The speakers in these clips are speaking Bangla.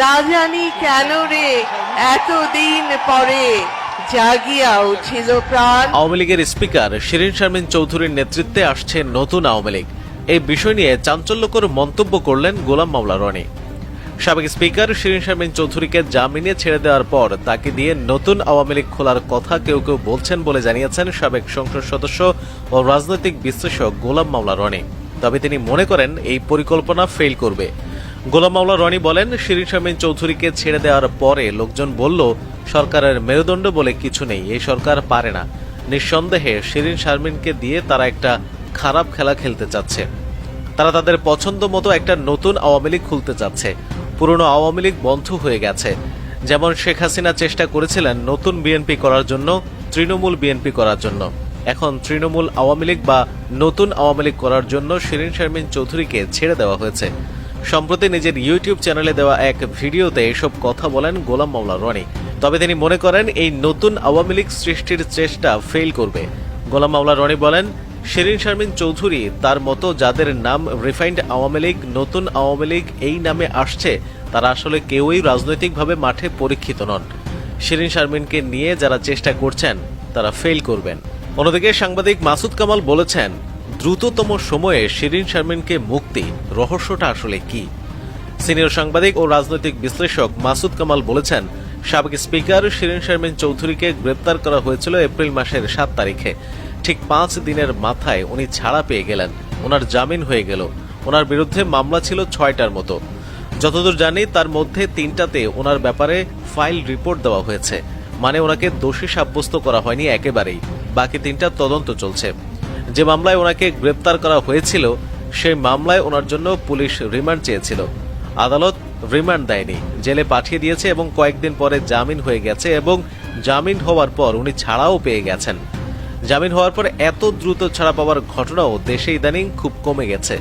না জানি কেন রে এতদিন পরে জাগিয়া উঠিল প্রাণ। আওয়ামী লীগের স্পিকার শিরীন শারমিন চৌধুরীর নেতৃত্বে আসছে নতুন আওয়ামী লীগ। এই বিষয় নিয়ে চাঞ্চল্যকর মন্তব্য করলেন গোলাম মাওলা রনি। সাবেক স্পিকার শিরীন শারমিন চৌধুরীকে জামিনে ছেড়ে দেওয়ার পর তাকে দিয়ে নতুন আওয়ামী লীগ খোলার কথা কেউ কেউ বলছেন বলে জানিয়েছেন সাবেক সংসদ সদস্য ও রাজনৈতিক বিশ্লেষক গোলাম মাওলা রনি। তবে তিনি মনে করেন এই পরিকল্পনা ফেল করবে। গোলাম মাওলা রনি বলেন, শিরীন শারমিন চৌধুরীকে ছেড়ে দেওয়ার পরে লোকজন বলল সরকারের মেরুদণ্ড বলে কিছু নেই, এই সরকার পারে না। নিঃসন্দেহে শিরীন শারমিনকে দিয়ে তারা একটা খারাপ খেলা খেলতে চাচ্ছে। তারা তাদের পছন্দ মতো একটা নতুন আওয়ামী লীগ খুলতে চাচ্ছে। পুরনো আওয়ামী লীগ বন্ধ হয়ে গেছে। যেমন শেখ হাসিনা চেষ্টা করেছিলেন নতুন বিএনপি করার জন্য, তৃণমূল বিএনপি করার জন্য। এখন তৃণমূল আওয়ামী লীগ বা নতুন আওয়ামী লীগ করার জন্য শিরীন শারমিন চৌধুরীকে ছেড়ে দেওয়া হয়েছে। সম্প্রতি নিজের ইউটিউব চ্যানেলে দেওয়া এক ভিডিওতে এসব কথা বলেন গোলাম মাওলা রনি। তবে তিনি মনে করেন এই নতুন আওয়ামী লীগ সৃষ্টির চেষ্টা ফেল করবে। গোলাম মাওলা রনি বলেন, শিরীন শারমিন চৌধুরী তার মতো যাদের নাম রিফাইন্ড আওয়ামী লীগ, নতুন আওয়ামী লীগ এই নামে আসছে, তারা আসলে কেউই রাজনৈতিকভাবে মাঠে পরীক্ষিত নন। শিরীন শারমিনকে নিয়ে যারা চেষ্টা করছেন তারা ফেল করবেন। অন্যদিকে সাংবাদিক মাসুদ কামাল বলেছেন, দ্রুততম সময়ে শিরীন শারমিনকে মুক্তি, রহস্যটা আসলে কি? সিনিয়র সাংবাদিক ও রাজনৈতিক বিশ্লেষক মাসুদ কামাল বলেছেন, সাবেক স্পিকার শিরীন শারমিন চৌধুরীকে গ্রেপ্তার করা হয়েছিল এপ্রিল মাসের 7 তারিখে। ঠিক 5 দিনের মাথায় উনি ছাড়া পেয়ে গেলেন, ওনার জামিন হয়ে গেল। ওনার বিরুদ্ধে মামলা ছিল 6টার মতো। যতদূর জানি তার মধ্যে 3টাতে ওনার ব্যাপারে ফাইল রিপোর্ট দেওয়া হয়েছে, মানে ওনাকে দোষী সাব্যস্ত করা হয়নি একেবারেই। বাকি 3টা তদন্ত চলছে। যে মামলায় ওনাকে গ্রেপ্তার করা হয়েছিল সেই মামলায় ওনার জন্য পুলিশ রিমান্ড চেয়েছিল। আদালত রিমান্ড দেয়নি, জেলে পাঠিয়ে দিয়েছে এবং কয়েকদিন পরে জামিন হয়ে গেছে এবং জামিন হওয়ার পর উনি ছাড়াও পেয়ে গেছেন। জামিন হওয়ার পর এত দ্রুত ছাড়া পাওয়ার ঘটনাও দেশে ইদানিং খুব কমে গেছে।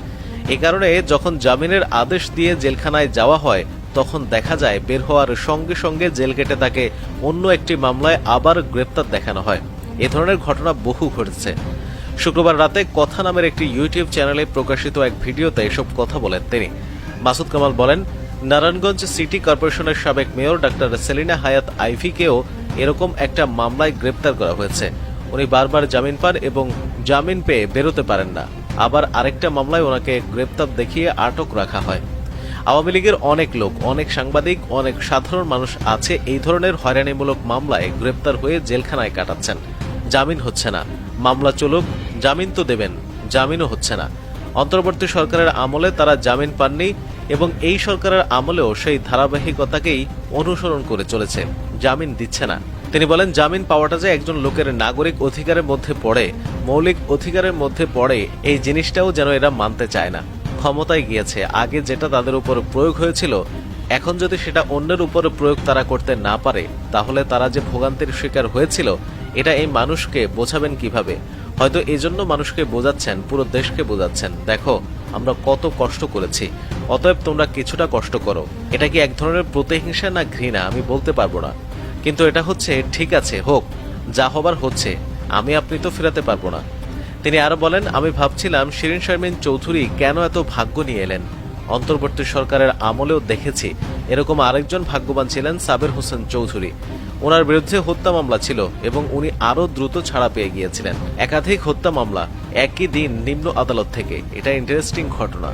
এ কারণে যখন জামিনের আদেশ দিয়ে জেলখানায় যাওয়া হয় তখন দেখা যায় বের হওয়ার সঙ্গে সঙ্গে জেল গেটে তাকে অন্য একটি মামলায় আবার গ্রেপ্তার দেখানো হয়। এ ধরনের ঘটনা বহু ঘটেছে। শুক্রবার রাতে কথা নামের একটি ইউটিউব চ্যানেলে প্রকাশিত এক ভিডিওতে এসব কথা বলেন তিনি। মাসুদ কামাল বলেন, নারায়ণগঞ্জ সিটি কর্পোরেশনের সাবেক মেয়র ডাক্তার সেলিনা হায়াত আইভিকেও এরকম একটা মামলায় গ্রেপ্তার করা হয়েছে। উনি বারবার জামিন পান এবং জামিন পেয়ে বেরোতে পারেন না। আবার আরেকটা মামলায় ওনাকে গ্রেপ্তার দেখিয়ে আটক রাখা হয়। আওয়ামী লীগের অনেক লোক, অনেক সাংবাদিক, অনেক সাধারণ মানুষ আছে এই ধরনের হয়রানিমূলক মামলায় গ্রেপ্তার হয়ে জেলখানায় কাটাচ্ছেন। জামিন হচ্ছে না। মামলা চলুক, জামিন তো দেবেন, জামিনও হচ্ছে না। অন্তর্বর্তী সরকারের আমলে তারা জামিন পাননি এবং এই সরকারের আমলেও সেই ধারাবাহিকতাকেই অনুসরণ করে চলেছে, জামিন দিচ্ছে না। তিনি বলেন, জামিন পাওয়াটা যে একজন লোকের নাগরিক অধিকারের মধ্যে পড়ে, মৌলিক অধিকারের মধ্যে পড়ে, এই জিনিসটাও যেন এরা মানতে চায় না। ক্ষমতায় গিয়েছে, আগে যেটা তাদের উপর প্রয়োগ হয়েছিল এখন যদি সেটা অন্যের উপর প্রয়োগ তারা করতে না পারে তাহলে তারা যে ভোগান্তির শিকার হয়েছিল এটা এই মানুষকে বোঝাবেন কিভাবে? হয়তো এজন্য মানুষকে বোঝাচ্ছেন, পুরো দেশকে বোঝাচ্ছেন, দেখো আমরা কত কষ্ট করেছি, অতএব তোমরা কিছুটা কষ্ট করো। এটা কি এক ধরনের প্রতিহিংসা না ঘৃণা আমি বলতে পারবো না, কিন্তু এটা হচ্ছে ঠিক আছে, হোক, যা হবার হচ্ছে, আমি আপনি তো ফেরাতে পারবো না। তিনি আরো বলেন, আমি ভাবছিলাম শিরীন শারমিন চৌধুরী কেন এত ভাগ্য নিয়ে এলেন। অন্তর্বর্তী সরকারের আমলেও দেখেছি এরকম আরেকজন ভাগ্যবান ছিলেন সাবের হোসেন চৌধুরী। ওনার বিরুদ্ধে হত্যা মামলা ছিল এবং উনি আরো দ্রুত ছাড়া পেয়ে গিয়েছিলেন। একাধিক হত্যা মামলা একই দিন নিম্ন আদালত থেকে, এটা ইন্টারেস্টিং ঘটনা।